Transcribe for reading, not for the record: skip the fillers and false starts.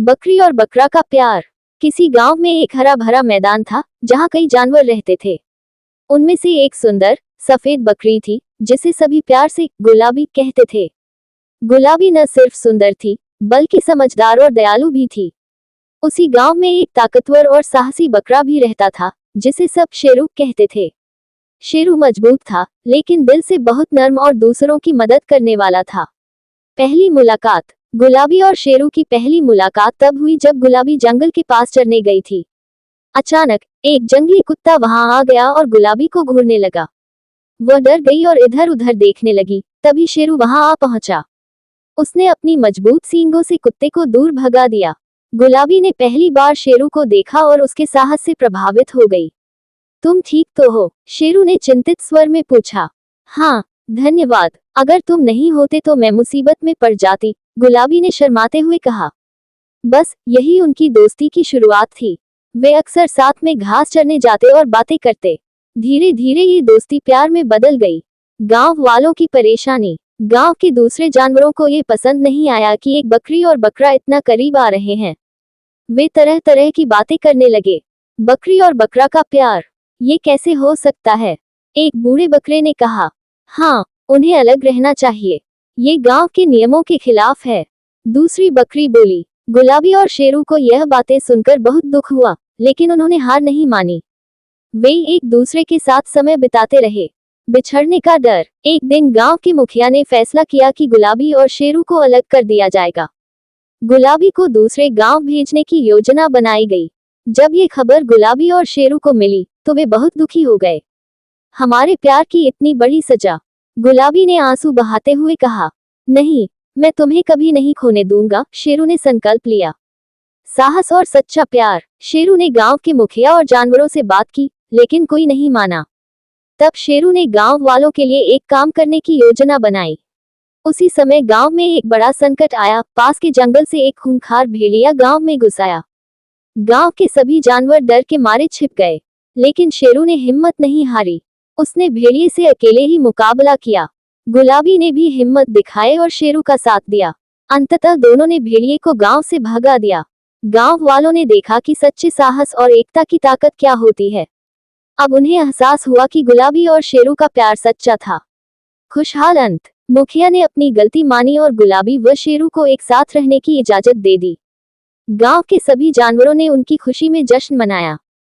बकरी और बकरा का प्यार। किसी गांव में एक हरा भरा मैदान था जहां कई जानवर रहते थे। उनमें से एक सुंदर सफेद बकरी थी जिसे सभी प्यार से गुलाबी कहते थे। गुलाबी न सिर्फ सुंदर थी बल्कि समझदार और दयालु भी थी। उसी गांव में एक ताकतवर और साहसी बकरा भी रहता था जिसे सब शेरू कहते थे। शेरू मजबूत था लेकिन दिल से बहुत नर्म और दूसरों की मदद करने वाला था। पहली मुलाकात। गुलाबी और शेरू की पहली मुलाकात तब हुई जब गुलाबी जंगल के पास चरने गई थी। अचानक एक जंगली कुत्ता वहां आ गया और गुलाबी को घूरने लगा। वह डर गई और इधर उधर देखने लगी। तभी शेरू वहां आ पहुंचा। उसने अपनी मजबूत सींगों से कुत्ते को दूर भगा दिया। गुलाबी ने पहली बार शेरू को देखा और उसके साहस से प्रभावित हो गई। तुम ठीक तो हो? शेरू ने चिंतित स्वर में पूछा। हाँ, धन्यवाद। अगर तुम नहीं होते तो मैं मुसीबत में पड़ जाती, गुलाबी ने शर्माते हुए कहा। बस यही उनकी दोस्ती की शुरुआत थी। वे अक्सर साथ में घास चरने जाते और बातें करते। धीरे धीरे ये दोस्ती प्यार में बदल गई। गांव वालों की परेशानी। गांव के दूसरे जानवरों को ये पसंद नहीं आया कि एक बकरी और बकरा इतना करीब आ रहे हैं। वे तरह तरह की बातें करने लगे। बकरी और बकरा का प्यार, ये कैसे हो सकता है? एक बूढ़े बकरे ने कहा। हाँ, उन्हें अलग रहना चाहिए। ये गांव के नियमों के खिलाफ है। दूसरी बकरी बोली। गुलाबी और शेरू को यह बातें सुनकर बहुत दुख हुआ, लेकिन उन्होंने हार नहीं मानी। वे एक दूसरे के साथ समय बिताते रहे। बिछड़ने का डर। एक दिन गांव के मुखिया ने फैसला किया कि गुलाबी और शेरू को अलग कर दिया जाएगा। गुलाबी को दूसरे गांव भेजने की योजना बनाई गई। जब ये खबर गुलाबी और शेरू को मिली तो वे बहुत दुखी हो गए। हमारे प्यार की इतनी बड़ी सजा, गुलाबी ने आंसू बहाते हुए कहा। नहीं, मैं तुम्हें कभी नहीं खोने दूंगा, शेरू ने संकल्प लिया। साहस और सच्चा प्यार। शेरू ने गांव के मुखिया और जानवरों से बात की, लेकिन कोई नहीं माना। तब शेरू ने गांव वालों के लिए एक काम करने की योजना बनाई। उसी समय गांव में एक बड़ा संकट आया। पास के जंगल से एक खूंखार भेड़िया गांव में घुस आया। गांव के सभी जानवर डर के मारे छिप गए, लेकिन शेरू ने हिम्मत नहीं हारी। उसने भेड़िए से अकेले ही मुकाबला किया। गुलाबी ने भी हिम्मत दिखाई और शेरू का साथ दिया। अंततः दोनों ने भेड़िए को गांव से भगा दिया। गांव वालों ने देखा कि सच्चे साहस और एकता की ताकत क्या होती है। अब उन्हें एहसास हुआ कि गुलाबी और शेरू का प्यार सच्चा था। खुशहाल अंत। मुखिया ने अपनी गलती मानी और गुलाबी व शेरू को एक साथ रहने की इजाजत दे दी। गांव के सभी जानवरों ने उनकी खुशी में जश्न मनाया।